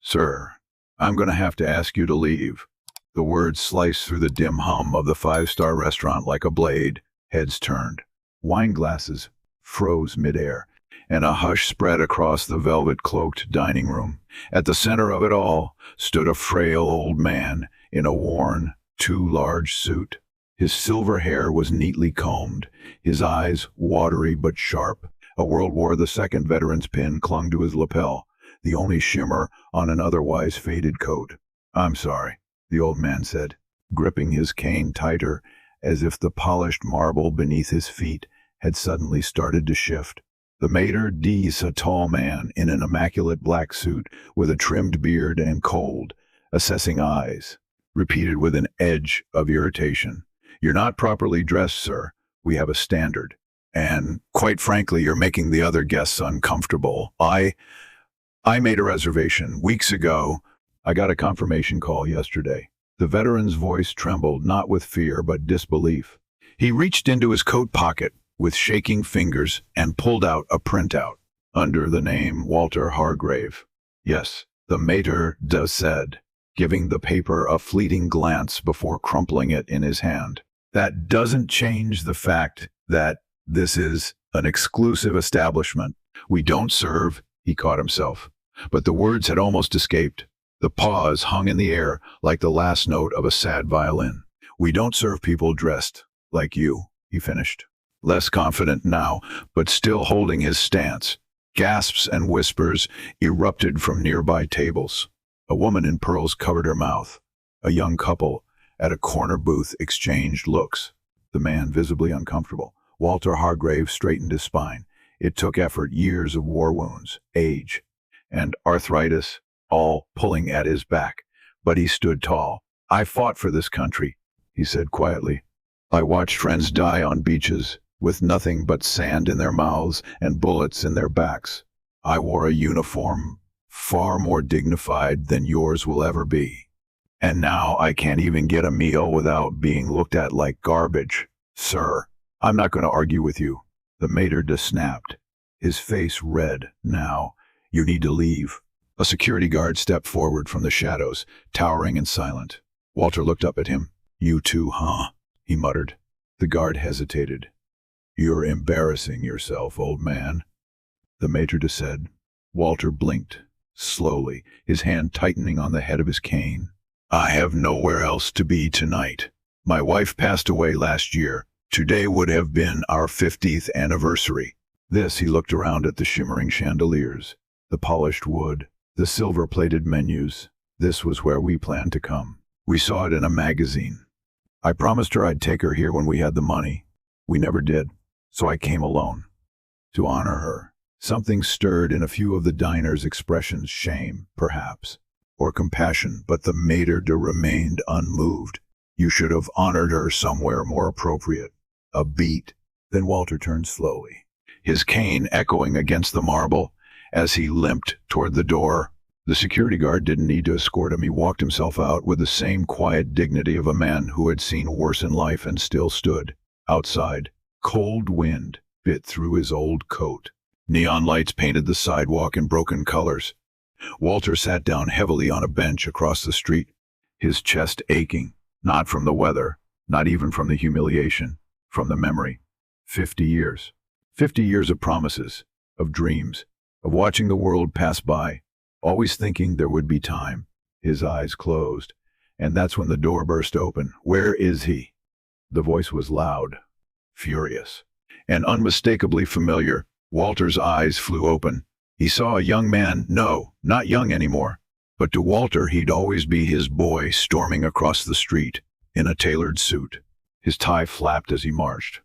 Sir, I'm going to have to ask you to leave. The words sliced through the dim hum of the five-star restaurant like a blade. Heads turned. Wine glasses froze midair, and a hush spread across the velvet-cloaked dining room. At the center of it all stood a frail old man in a worn, too large suit. His silver hair was neatly combed, his eyes watery but sharp. A World War II veteran's pin clung to his lapel, the only shimmer on an otherwise faded coat. "I'm sorry," the old man said, gripping his cane tighter, as if the polished marble beneath his feet had suddenly started to shift. The maître d's, a tall man in an immaculate black suit with a trimmed beard and cold, assessing eyes, repeated with an edge of irritation, "You're not properly dressed, sir. We have a standard. And, quite frankly, you're making the other guests uncomfortable. I made a reservation weeks ago. I got a confirmation call yesterday." The veteran's voice trembled, not with fear but disbelief. He reached into his coat pocket with shaking fingers and pulled out a printout under the name Walter Hargrave. "Yes," the maître d' said, giving the paper a fleeting glance before crumpling it in his hand. "That doesn't change the fact that this is an exclusive establishment. We don't serve—" He caught himself, but the words had almost escaped. The pause hung in the air like the last note of a sad violin. "We don't serve people dressed like you," he finished, less confident now, but still holding his stance. Gasps and whispers erupted from nearby tables. A woman in pearls covered her mouth. A young couple at a corner booth exchanged looks, the man visibly uncomfortable. Walter Hargrave straightened his spine. It took effort, years of war wounds, age, and arthritis, all pulling at his back. But he stood tall. "I fought for this country," he said quietly. "I watched friends die on beaches, with nothing but sand in their mouths and bullets in their backs. I wore a uniform far more dignified than yours will ever be. And now I can't even get a meal without being looked at like garbage. Sir, I'm not going to argue with you." The maître d' snapped, his face red now. "You need to leave." A security guard stepped forward from the shadows, towering and silent. Walter looked up at him. "You too, huh?" he muttered. The guard hesitated. "You're embarrassing yourself, old man," the maître d' said. Walter blinked, slowly, his hand tightening on the head of his cane. "I have nowhere else to be tonight. My wife passed away last year. Today would have been our 50th anniversary. He looked around at the shimmering chandeliers, the polished wood, the silver-plated menus. "This was where we planned to come. We saw it in a magazine. I promised her I'd take her here when we had the money. We never did, so I came alone. To honor her." Something stirred in a few of the diner's expressions, shame, perhaps, or compassion, but the maître d' remained unmoved. "You should have honored her somewhere more appropriate. A beat." Then Walter turned slowly, his cane echoing against the marble as he limped toward the door. The security guard didn't need to escort him. He walked himself out with the same quiet dignity of a man who had seen worse in life and still stood. Outside, cold wind bit through his old coat. Neon lights painted the sidewalk in broken colors. Walter sat down heavily on a bench across the street, his chest aching, not from the weather, not even from the humiliation, from the memory. 50 years. 50 years of promises, of dreams, of watching the world pass by, always thinking there would be time. His eyes closed, and that's when the door burst open. "Where is he?" The voice was loud, furious, and unmistakably familiar. Walter's eyes flew open. He saw a young man, no, not young anymore, but to Walter he'd always be his boy, storming across the street in a tailored suit. His tie flapped as he marched.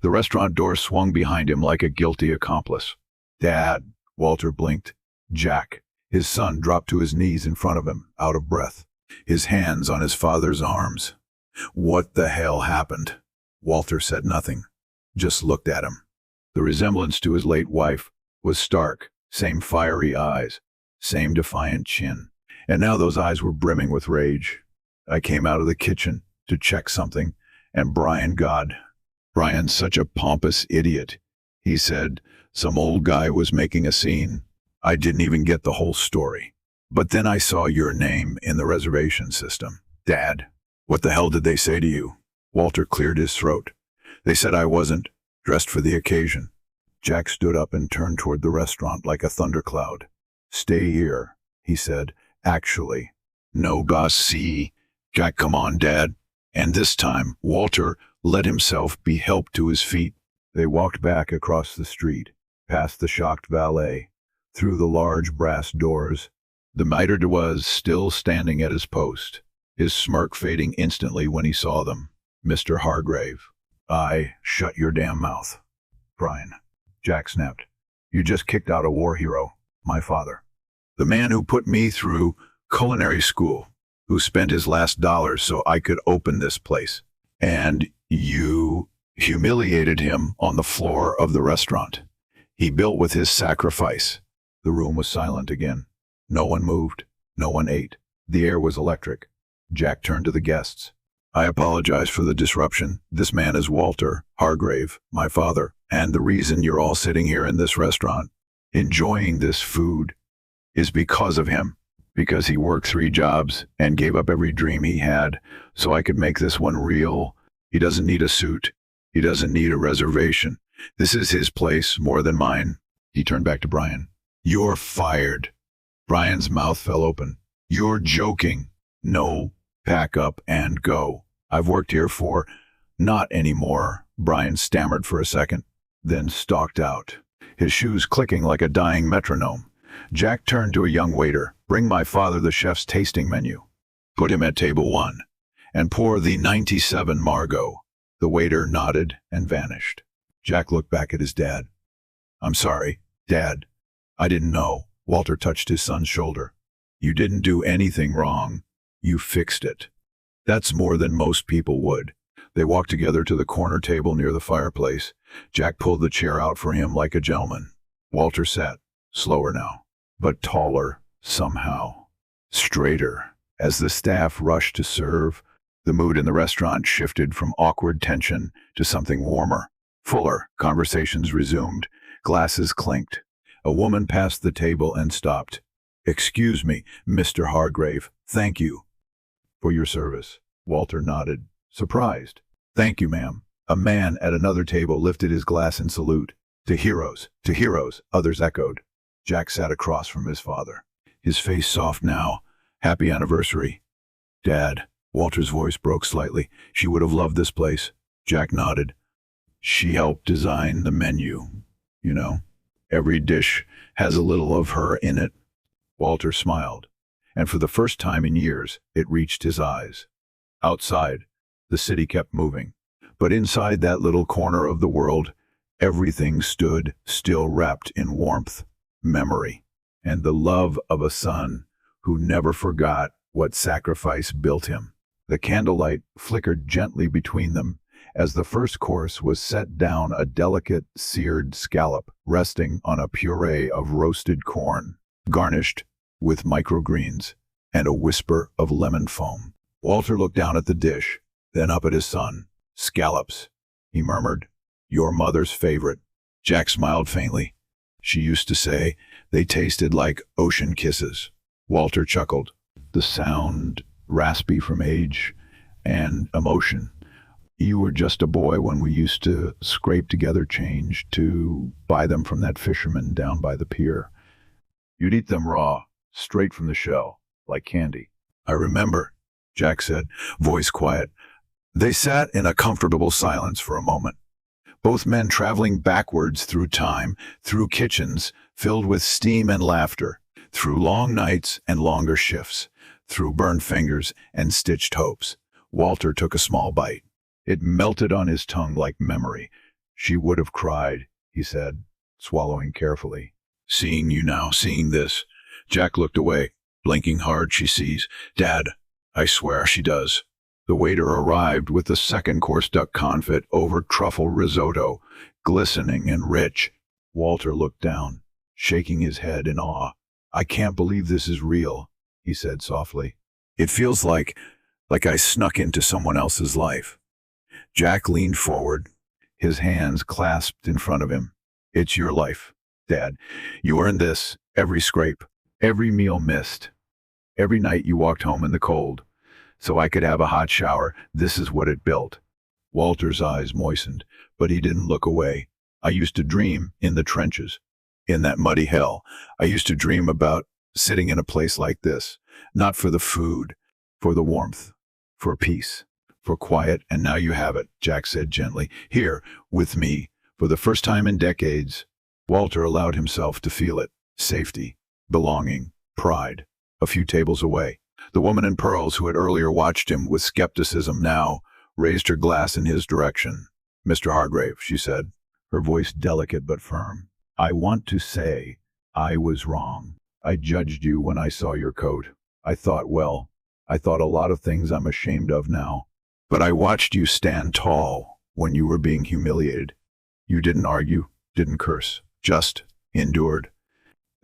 The restaurant door swung behind him like a guilty accomplice. "Dad," Walter blinked. "Jack." His son dropped to his knees in front of him, out of breath, his hands on his father's arms. "What the hell happened?" Walter said nothing, just looked at him. The resemblance to his late wife was stark, same fiery eyes, same defiant chin. And now those eyes were brimming with rage. "I came out of the kitchen to check something, and Brian's such a pompous idiot. He said some old guy was making a scene. I didn't even get the whole story." But then I saw your name in the reservation system. Dad, what the hell did they say to you? Walter cleared his throat. They said I wasn't dressed for the occasion. Jack stood up and turned toward the restaurant like a thundercloud. Stay here, he said. Actually, no, boss, see. Jack, come on, Dad. And this time, Walter let himself be helped to his feet. They walked back across the street, past the shocked valet, through the large brass doors. The miter was still standing at his post, his smirk fading instantly when he saw them. Mr. Hargrave. Shut your damn mouth. Brian. Jack snapped. You just kicked out a war hero, my father. The man who put me through culinary school, who spent his last dollars so I could open this place. And you humiliated him on the floor of the restaurant. He built with his sacrifice. The room was silent again. No one moved. No one ate. The air was electric. Jack turned to the guests. I apologize for the disruption. This man is Walter Hargrave, my father, and the reason you're all sitting here in this restaurant, enjoying this food, is because of him. Because he worked 3 jobs and gave up every dream he had so I could make this one real. He doesn't need a suit. He doesn't need a reservation. This is his place more than mine. He turned back to Brian. You're fired. Brian's mouth fell open. You're joking. No. Pack up and go. I've worked here for... Not anymore. Brian stammered for a second, then stalked out, his shoes clicking like a dying metronome. Jack turned to a young waiter. Bring my father the chef's tasting menu. Put him at table 1, and pour the 97 Margot. The waiter nodded and vanished. Jack looked back at his dad. I'm sorry, Dad. I didn't know. Walter touched his son's shoulder. You didn't do anything wrong. You fixed it. That's more than most people would. They walked together to the corner table near the fireplace. Jack pulled the chair out for him like a gentleman. Walter sat, slower now, but taller somehow, straighter. As the staff rushed to serve, the mood in the restaurant shifted from awkward tension to something warmer, fuller. Conversations resumed. Glasses clinked. A woman passed the table and stopped. Excuse me, Mr. Hargrave. Thank you for your service. Walter nodded, surprised. Thank you, ma'am. A man at another table lifted his glass in salute. To heroes, others echoed. Jack sat across from his father, his face soft now. Happy anniversary. Dad. Walter's voice broke slightly. She would have loved this place. Jack nodded. She helped design the menu. You know, every dish has a little of her in it. Walter smiled, and for the first time in years, it reached his eyes. Outside, the city kept moving, but inside that little corner of the world, everything stood still, wrapped in warmth, memory, and the love of a son who never forgot what sacrifice built him. The candlelight flickered gently between them as the first course was set down, a delicate seared scallop resting on a puree of roasted corn, garnished with microgreens and a whisper of lemon foam. Walter looked down at the dish, then up at his son. Scallops, he murmured. Your mother's favorite. Jack smiled faintly. She used to say they tasted like ocean kisses. Walter chuckled. The sound raspy from age and emotion. You were just a boy when we used to scrape together change to buy them from that fisherman down by the pier. You'd eat them raw, straight from the shell, like candy. I remember, Jack said, voice quiet. They sat in a comfortable silence for a moment, both men traveling backwards through time, through kitchens filled with steam and laughter, through long nights and longer shifts, through burned fingers and stitched hopes. Walter took a small bite. It melted on his tongue like memory. She would have cried, he said, swallowing carefully. Seeing you now, seeing this. Jack looked away, blinking hard. She sees. Dad, I swear she does. The waiter arrived with the second course, duck confit over truffle risotto, glistening and rich. Walter looked down, shaking his head in awe. I can't believe this is real, he said softly. It feels like I snuck into someone else's life. Jack leaned forward, his hands clasped in front of him. It's your life, Dad. You earned this, every scrape, every meal missed, Every night you walked home in the cold, so I could have a hot shower. This is what it built." Walter's eyes moistened, but he didn't look away. "I used to dream in the trenches, in that muddy hell. I used to dream about sitting in a place like this, not for the food, for the warmth, for peace, for quiet, and now you have it," Jack said gently. "Here, with me, for the first time in decades." Walter allowed himself to feel it. Safety, belonging, pride. A few tables away, the woman in pearls who had earlier watched him with skepticism now raised her glass in his direction. "Mr. Hargrave," she said, her voice delicate but firm, "I want to say I was wrong. I judged you when I saw your coat. I thought a lot of things I'm ashamed of now. But I watched you stand tall when you were being humiliated. You didn't argue, didn't curse, just endured.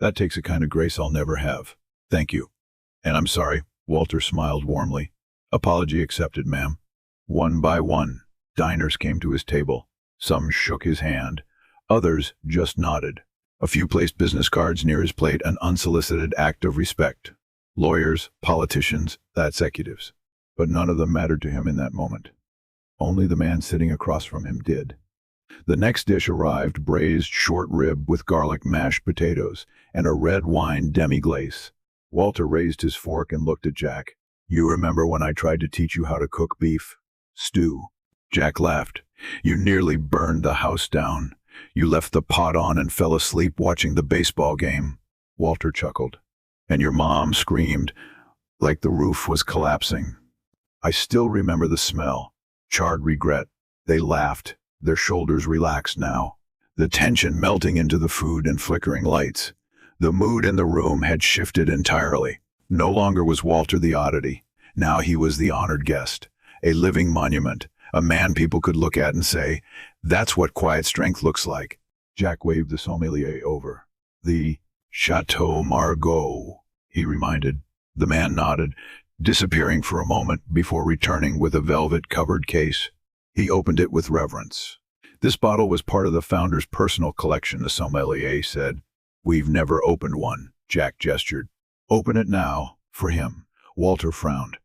That takes a kind of grace I'll never have. Thank you. And I'm sorry." Walter smiled warmly. "Apology accepted, ma'am." One by one, diners came to his table. Some shook his hand. Others just nodded. A few placed business cards near his plate, an unsolicited act of respect. Lawyers, politicians, executives. But none of them mattered to him in that moment. Only the man sitting across from him did. The next dish arrived, braised short rib with garlic mashed potatoes and a red wine demi-glace. Walter raised his fork and looked at Jack. "You remember when I tried to teach you how to cook beef stew?" Jack laughed. "You nearly burned the house down. You left the pot on and fell asleep watching the baseball game." Walter chuckled. "And your mom screamed like the roof was collapsing." "I still remember the smell. Charred regret." They laughed, their shoulders relaxed now, the tension melting into the food and flickering lights. The mood in the room had shifted entirely. No longer was Walter the oddity. Now he was the honored guest, a living monument, a man people could look at and say, "That's what quiet strength looks like." Jack waved the sommelier over. "The Chateau Margaux," he reminded. The man nodded, disappearing for a moment before returning with a velvet-covered case. He opened it with reverence. "This bottle was part of the founder's personal collection," the sommelier said. "We've never opened one," Jack gestured. "Open it now, for him." Walter frowned.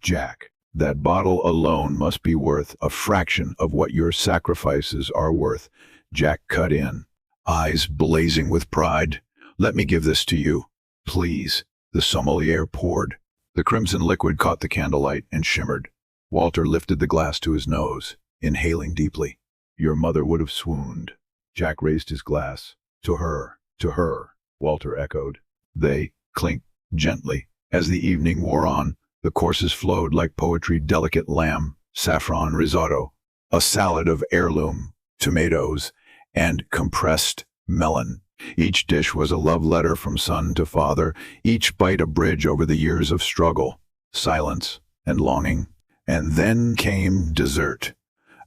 "Jack, that bottle alone must be worth a fraction of what your sacrifices are worth." Jack cut in, eyes blazing with pride. "Let me give this to you, please." The sommelier poured. The crimson liquid caught the candlelight and shimmered. Walter lifted the glass to his nose, inhaling deeply. "Your mother would have swooned." Jack raised his glass. "To her," Walter echoed. They clinked gently. As the evening wore on, the courses flowed like poetry: delicate lamb, saffron risotto, a salad of heirloom tomatoes, and compressed melon. Each dish was a love letter from son to father, each bite a bridge over the years of struggle, silence, and longing. And then came dessert.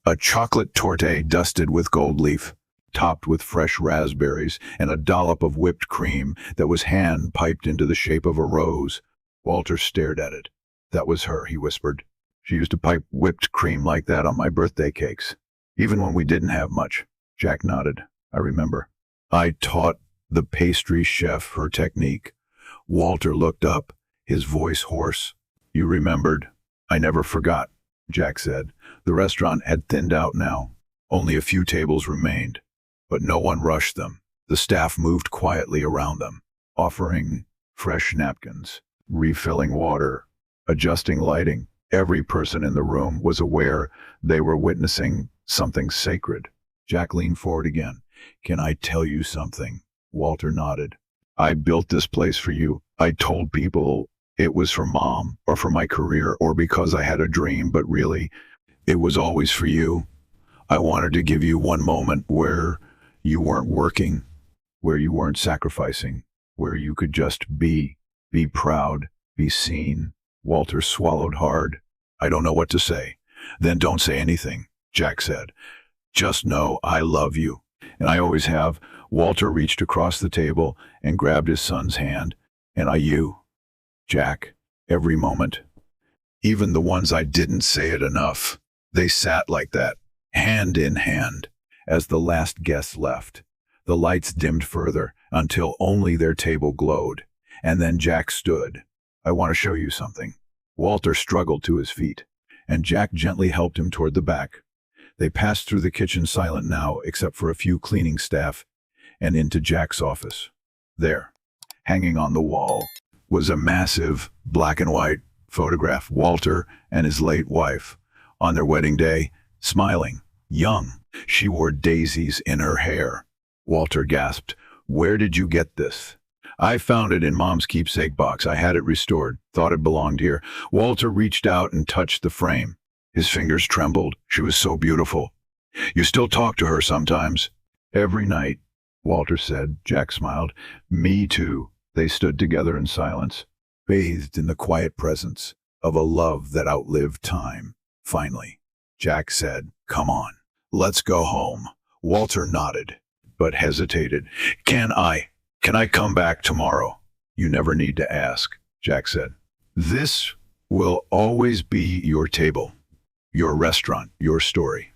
A chocolate torte dusted with gold leaf, topped with fresh raspberries, and a dollop of whipped cream that was hand-piped into the shape of a rose. Walter stared at it. "That was her," he whispered. "She used to pipe whipped cream like that on my birthday cakes, even when we didn't have much." Jack nodded. "I remember. I taught the pastry chef her technique." Walter looked up, his voice hoarse. "You remembered." "I never forgot," Jack said. The restaurant had thinned out now. Only a few tables remained, but no one rushed them. The staff moved quietly around them, offering fresh napkins, refilling water, adjusting lighting. Every person in the room was aware they were witnessing something sacred. Jack leaned forward again. "Can I tell you something?" Walter nodded. "I built this place for you. I told people it was for Mom, or for my career, or because I had a dream, but really, it was always for you. I wanted to give you one moment where you weren't working, where you weren't sacrificing, where you could just be proud, be seen." Walter swallowed hard. "I don't know what to say." "Then don't say anything," Jack said. "Just know I love you, and I always have." Walter reached across the table and grabbed his son's hand. "And you, Jack, every moment. Even the ones I didn't say it enough." They sat like that, hand in hand, as the last guest left. The lights dimmed further until only their table glowed, and then Jack stood, I want to show you something. Walter struggled to his feet, and Jack gently helped him toward the back. They passed through the kitchen silent now, except for a few cleaning staff, and into Jack's office. There, hanging on the wall, was a massive black and white photograph. Walter and his late wife, on their wedding day, smiling, young. She wore daisies in her hair. Walter gasped, "Where did you get this?" "I found it in Mom's keepsake box. I had it restored. Thought it belonged here." Walter reached out and touched the frame. His fingers trembled. She was so beautiful. "You still talk to her sometimes?" "Every night," Walter said. Jack smiled. "Me too." They stood together in silence, bathed in the quiet presence of a love that outlived time. Finally, Jack said, "Come on, let's go home." Walter nodded, but hesitated. Can I come back tomorrow?" "You never need to ask," Jack said. "This will always be your table, your restaurant, your story."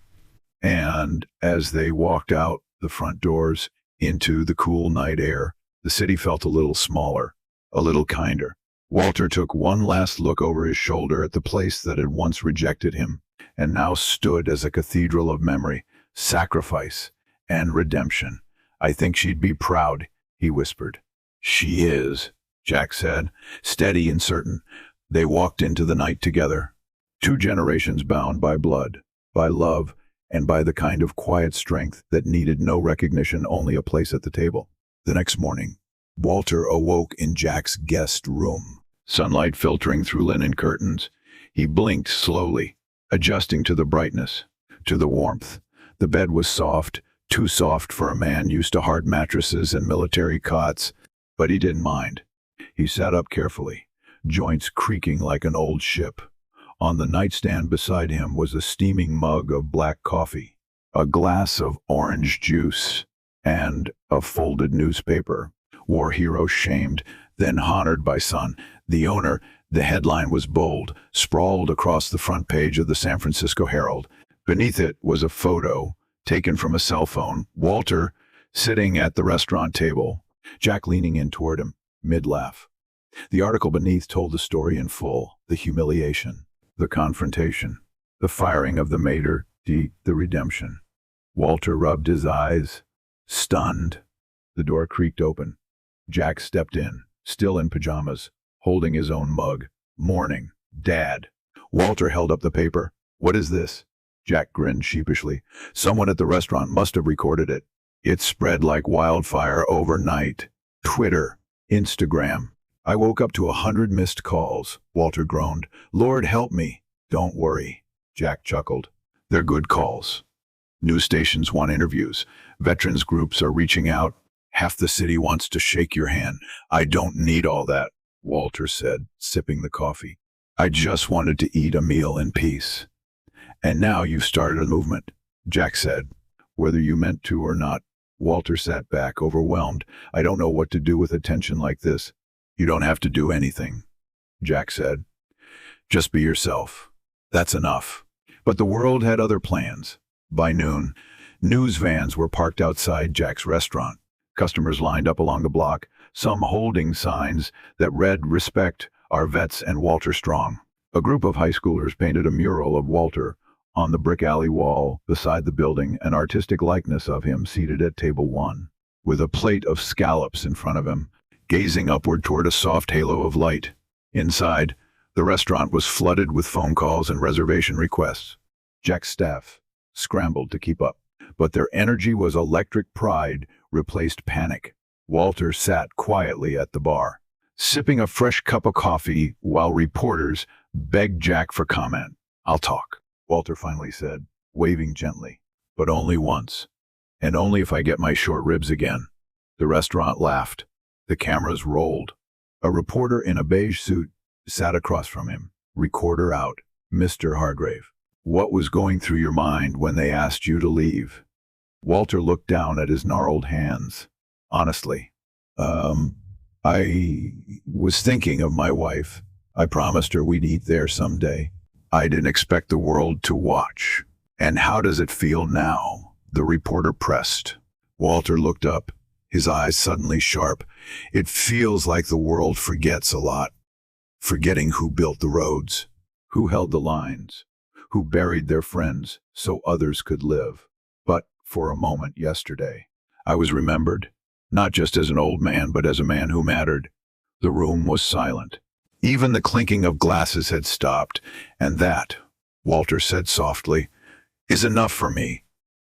And as they walked out the front doors into the cool night air, the city felt a little smaller, a little kinder. Walter took one last look over his shoulder at the place that had once rejected him and now stood as a cathedral of memory, sacrifice, and redemption. "I think she'd be proud," he whispered. "She is," Jack said, steady and certain. They walked into the night together, two generations bound by blood, by love, and by the kind of quiet strength that needed no recognition, only a place at the table. The next morning, Walter awoke in Jack's guest room, sunlight filtering through linen curtains. He blinked slowly, adjusting to the brightness, to the warmth. The bed was soft, too soft for a man used to hard mattresses and military cots, but he didn't mind. He sat up carefully, joints creaking like an old ship. On the nightstand beside him was a steaming mug of black coffee, a glass of orange juice, and a folded newspaper. "War hero shamed, then honored by son." The owner, the headline was bold, sprawled across the front page of the San Francisco Herald. Beneath it was a photo taken from a cell phone. Walter sitting at the restaurant table, Jack leaning in toward him, mid-laugh. The article beneath told the story in full: the humiliation, the confrontation, the firing of the maitre d', the redemption. Walter rubbed his eyes, stunned. The door creaked open. Jack stepped in, still in pajamas, holding his own mug. "Morning, Dad." Walter held up the paper. "What is this?" Jack grinned sheepishly. "Someone at the restaurant must have recorded it. It spread like wildfire overnight. Twitter, Instagram. I woke up to 100 missed calls," Walter groaned. "Lord help me." "Don't worry," Jack chuckled. "They're good calls. News stations want interviews. Veterans groups are reaching out. Half the city wants to shake your hand." "I don't need all that," Walter said, sipping the coffee. "I just wanted to eat a meal in peace." "And now you've started a movement," Jack said. "Whether you meant to or not." Walter sat back, overwhelmed. "I don't know what to do with attention like this." "You don't have to do anything," Jack said. "Just be yourself. That's enough." But the world had other plans. By noon, news vans were parked outside Jack's restaurant. Customers lined up along the block, some holding signs that read, "Respect our vets and Walter Strong." A group of high schoolers painted a mural of Walter on the brick alley wall beside the building, an artistic likeness of him seated at table 1, with a plate of scallops in front of him, gazing upward toward a soft halo of light. Inside, the restaurant was flooded with phone calls and reservation requests. Jack's staff scrambled to keep up, but their energy was electric. Pride replaced panic. Walter sat quietly at the bar, sipping a fresh cup of coffee while reporters begged Jack for comment. "I'll talk," Walter finally said, waving gently. "But only once. And only if I get my short ribs again." The restaurant laughed. The cameras rolled. A reporter in a beige suit sat across from him, recorder out. "Mr. Hargrave, what was going through your mind when they asked you to leave?" Walter looked down at his gnarled hands. "Honestly, I was thinking of my wife. I promised her we'd eat there someday. I didn't expect the world to watch." "And how does it feel now?" the reporter pressed. Walter looked up, his eyes suddenly sharp. "It feels like the world forgets a lot. forgetting who built the roads, who held the lines, who buried their friends so others could live. But for a moment yesterday, I was remembered, not just as an old man, but as a man who mattered. The room was silent. Even the clinking of glasses had stopped, and that, Walter said softly, is enough for me.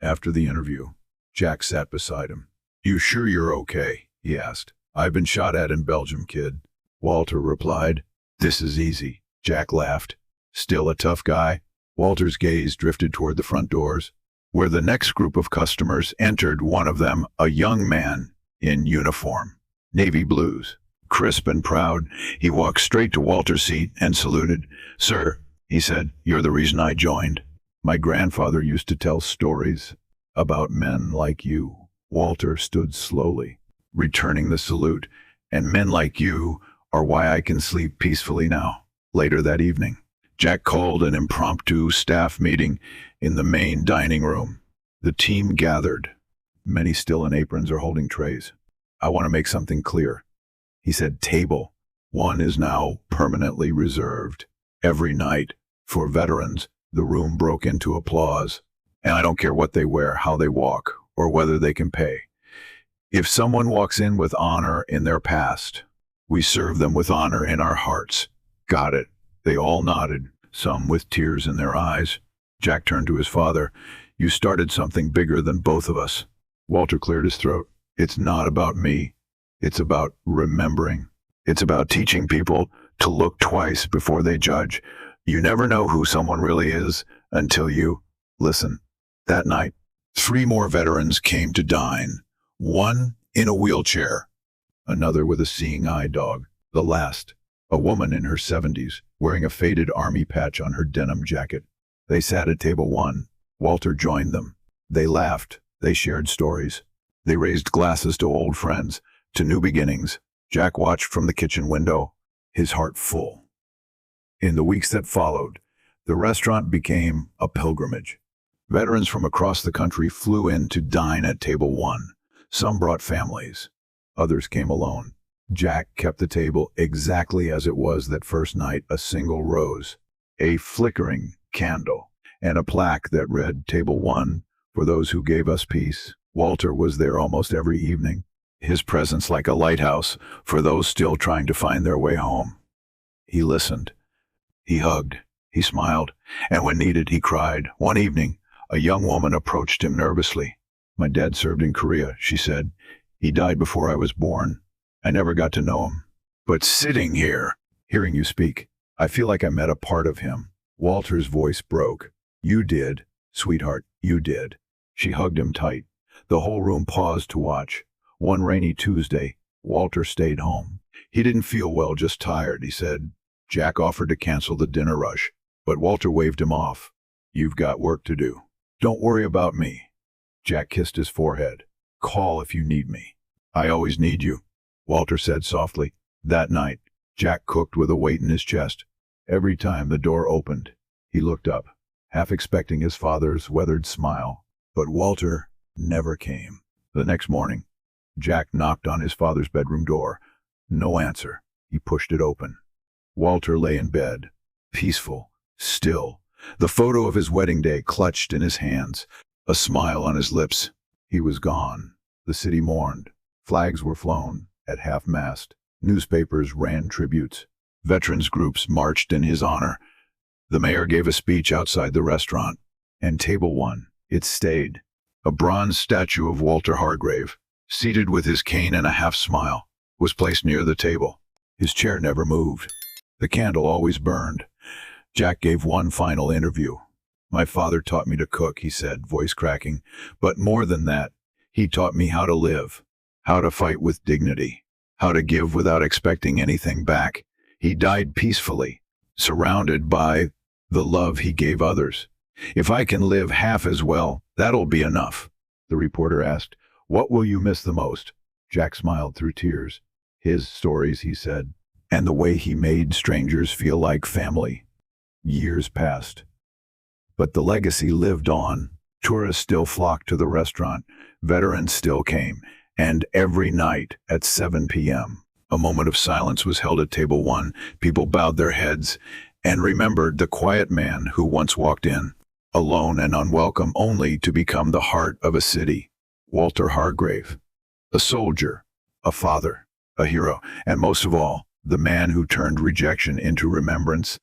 After the interview, Jack sat beside him. You sure you're okay? He asked. I've been shot at in Belgium, kid. Walter replied. This is easy. Jack laughed. Still a tough guy? Walter's gaze drifted toward the front doors, where the next group of customers entered, one of them a young man in uniform, navy blues. Crisp and proud, he walked straight to Walter's seat and saluted. Sir, he said, you're the reason I joined. My grandfather used to tell stories about men like you. Walter stood slowly, returning the salute, and men like you are why I can sleep peacefully now. Later that evening, Jack called an impromptu staff meeting in the main dining room. The team gathered, many still in aprons or holding trays. I want to make something clear. He said, Table 1 is now permanently reserved. Every night, for veterans, the room broke into applause. And I don't care what they wear, how they walk, or whether they can pay. If someone walks in with honor in their past, we serve them with honor in our hearts. Got it. They all nodded, some with tears in their eyes. Jack turned to his father. You started something bigger than both of us. Walter cleared his throat. It's not about me. It's about remembering. It's about teaching people to look twice before they judge. You never know who someone really is until you listen. That night, 3 more veterans came to dine. One in a wheelchair, another with a seeing-eye dog. The last, a woman in her 70s, wearing a faded army patch on her denim jacket. They sat at table 1. Walter joined them. They laughed. They shared stories. They raised glasses to old friends, to new beginnings. Jack watched from the kitchen window, his heart full. In the weeks that followed, the restaurant became a pilgrimage. Veterans from across the country flew in to dine at table 1. Some brought families. Others came alone. Jack kept the table exactly as it was that first night, a single rose, a flickering candle, and a plaque that read, Table 1, for those who gave us peace. Walter was there almost every evening, his presence like a lighthouse for those still trying to find their way home. He listened. He hugged. He smiled. And when needed, he cried. One evening, a young woman approached him nervously. My dad served in Korea, she said. He died before I was born. I never got to know him. But sitting here, hearing you speak, I feel like I met a part of him. Walter's voice broke. You did, sweetheart, you did. She hugged him tight. The whole room paused to watch. One rainy Tuesday, Walter stayed home. He didn't feel well, just tired, he said. Jack offered to cancel the dinner rush, but Walter waved him off. You've got work to do. Don't worry about me. Jack kissed his forehead. Call if you need me. I always need you, Walter said softly. That night, Jack cooked with a weight in his chest. Every time the door opened, he looked up, half expecting his father's weathered smile. But Walter never came. The next morning, Jack knocked on his father's bedroom door. No answer. He pushed it open. Walter lay in bed, peaceful, still, the photo of his wedding day clutched in his hands, a smile on his lips. He was gone. The city mourned. Flags were flown at half-mast. Newspapers ran tributes. Veterans groups marched in his honor. The mayor gave a speech outside the restaurant. And table 1, it stayed. A bronze statue of Walter Hargrave, seated with his cane and a half-smile, was placed near the table. His chair never moved. The candle always burned. Jack gave one final interview. My father taught me to cook, he said, voice cracking. But more than that, he taught me how to live, how to fight with dignity, how to give without expecting anything back. He died peacefully, surrounded by the love he gave others. If I can live half as well, that'll be enough. The reporter asked, what will you miss the most? Jack smiled through tears. His stories, he said, and the way he made strangers feel like family. Years passed, but the legacy lived on. Tourists still flocked to the restaurant. Veterans still came, and every night at 7 p.m., A moment of silence was held at table one. People bowed their heads and remembered the quiet man who once walked in, alone and unwelcome, only to become the heart of a city. Walter Hargrave, a soldier, a father, a hero, and most of all, the man who turned rejection into remembrance.